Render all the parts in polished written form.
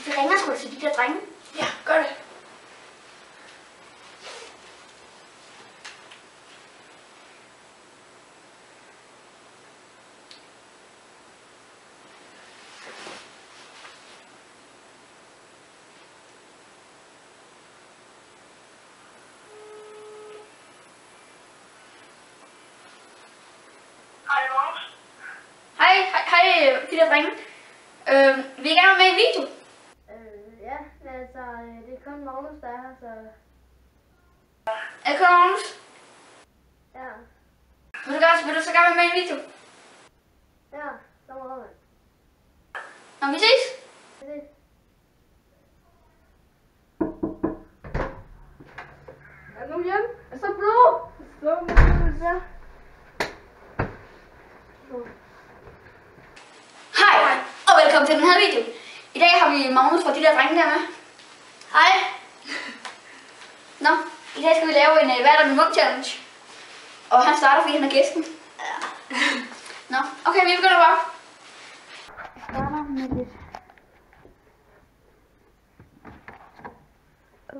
Vi ringer sgu til de der drenge. Ja, gør det. Hej, de der drenge. Vi er gerne med i en video. Ja, men altså, det er kun Magnus, der er her, så... Er det kun Magnus? Ja, Vil du så gerne med i en video? ja, så må man. Nå, vi ses. Det. Er du hjemme? Er så blå? Slå mig, så. Hej, og velkommen til den her video. I dag har vi Magnus fra de der drenge der med. Hej. Nå, i dag skal vi lave en hvad er der med mund challenge. Og han starter, fordi han er gæsten. Ja. Nå, okay, vi begynder bare. Jeg starter med lidt.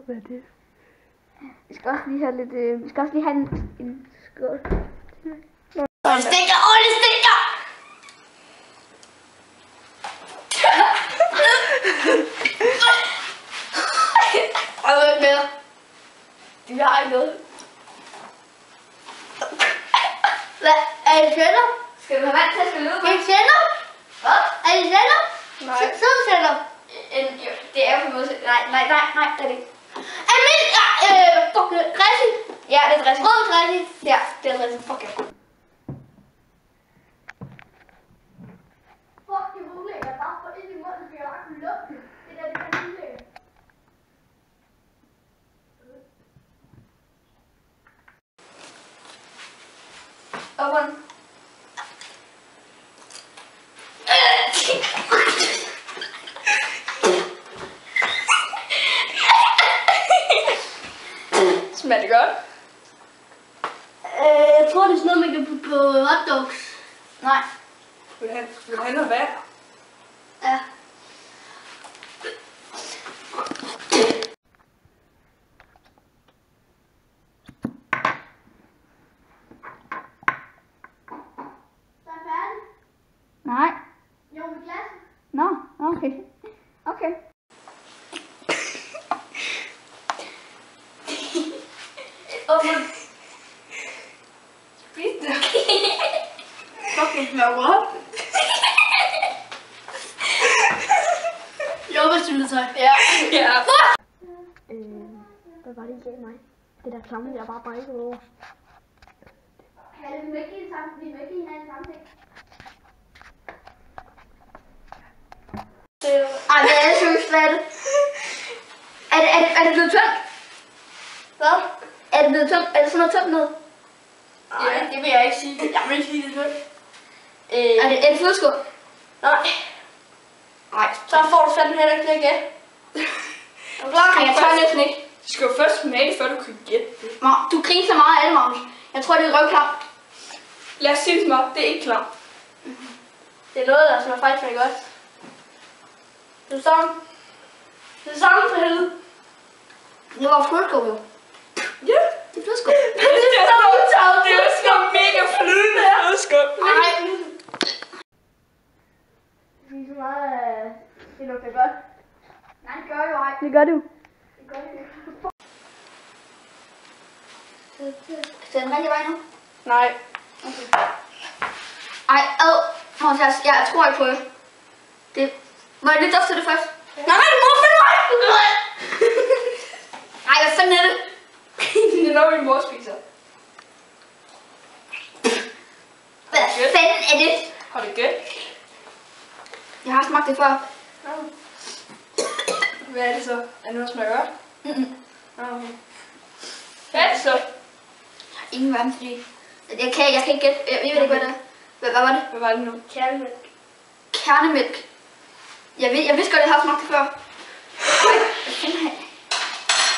Hvad er det? Vi skal også lige have lidt, vi skal også lige have en skål. Det stinker! Det stinker! Og hvad med? De har ikke noget. Hvad? Er det tænder? Skal du have vand til at spille ud Er med? det tænder? Hvad? Er det tænder? Nej. Sødtænder? Jo, det er på en måde. Nej, det er det ikke. Dressing? Ja, det er dressing. Rød dressing? Ja, det er dressing. Fuck ja. Fuck, det er ulækkert. Bare få ind i munden, for jeg har ikke lugten. Det der, det er ulækkert. Åbn den. Smager det godt? Jeg tror, det er sådan noget, man kan putte på hotdogs. Nej. Vil du have noget vand? Ja. Så er færdig. Nej. Jo, med glas. Nå, okay. Okay. Åbn. Spis det. Fucking smager godt. Jo, hvad synes du? Ja. Ja. Hvad var det, I gav mig? Det der klamme, jeg bare brækkede over. Vi må ikke give hinanden sammenhæng. Ej, det er seriøst, hvad er det? Er det blevet tømt? Hvad? Er det blevet tømt? Er det sådan noget tømt noget? Nej, det vil jeg ikke sige. Jeg vil ikke sige det selv. Er det flødeskum? Nej. Nej. Så får du fandme heller ikke det igen. Er du klar? Jeg tør næsten ikke. Du skal jo først smage det, før du kan gætte det. Du griner så meget af det, Magnus. Jeg tror, det er røvklap. Lad os sige det mig. Det er ikke klar. Det er noget, der smager faktisk rigtig godt. Det er sammen. Det er sammen for helvede. Det var flødeskum jo. Ja. Det er flødeskum. Det er så udtaget. Det er jo sgu mega flydende. Det er sgu. Nej. Det er så meget, det lugter godt. Nej, det gør jo ej. Det gør du. Det gør det. Er den rigtige vej nu? Nej. Ej, Magnus, jeg tror ikke på det. Må jeg lige dufte det først? Nej, du må finde mig! Ej, hvad fanden er det? Det er noget, min mor spiser. Hvad fanden er det? Har det gæt? Jeg har smagt det før. Hvad er det så? Er det noget, der smager godt? Okay. Hvad er det så? Ingen verdens fordi. Jeg kan ikke gætte. Jeg ved ikke, hvad det er. Hvad var det? Hvad var det nu? Kærlighed. Kernemælk. Jeg vidste godt, jeg har smagt det før. Ej, hvad fanden er det?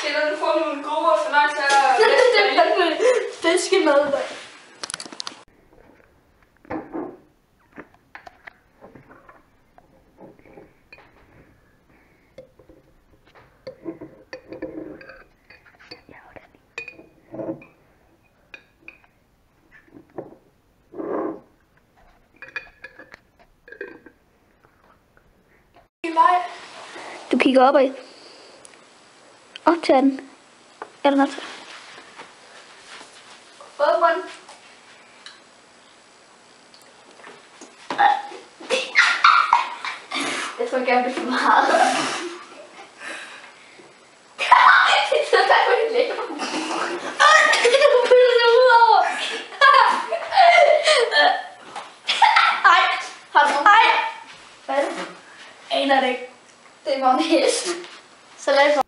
Det er når du får nogle grupper, så langt til at... Fiskemad. Hvilken vej? Du kigger opad. Op til den. Eller noget. Åbn. Jeg tror gerne, det er for meget. Så der er det lækker. Du putter det ud over. Ej. Har du? Ej. Hvad er det? Aner det ikke. Det var en hest. Så lad os.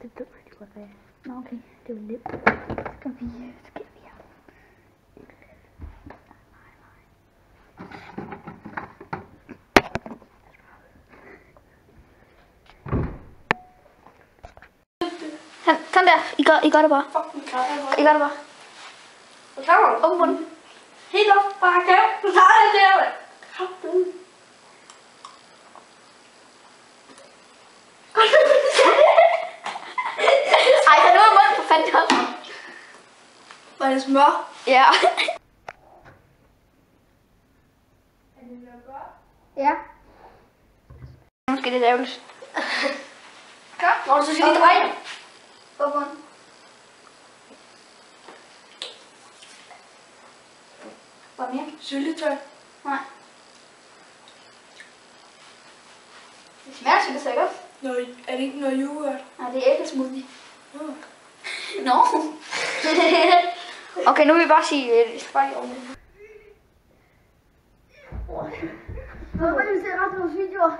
Det blev rigtig godt være. Nå okay, det var lidt. Skal vi her? Sådan der. I gør det bare. Fuck, den kræver. I gør det bare. Hvad kræver du? Åbn munden. Helt op, bare gav. Du tager det der, mand. Kraftedeme. Ej, så nu er munden for fanden op. Var det smør? Ja. Er det noget godt? Ja. Måske lidt ærgerligt. Godt. Nå, så skal vi dreje den. Åbn munden. Hvad mere? Syltetøj. Nej. Det smager sikkert så godt. Er det ikke noget yoghurt? Nej, det er æblesmoothie. Nå. Nå. Okay, nu vil vi bare sige spejl om det. Hvorfor vil du se resten af vores videoer?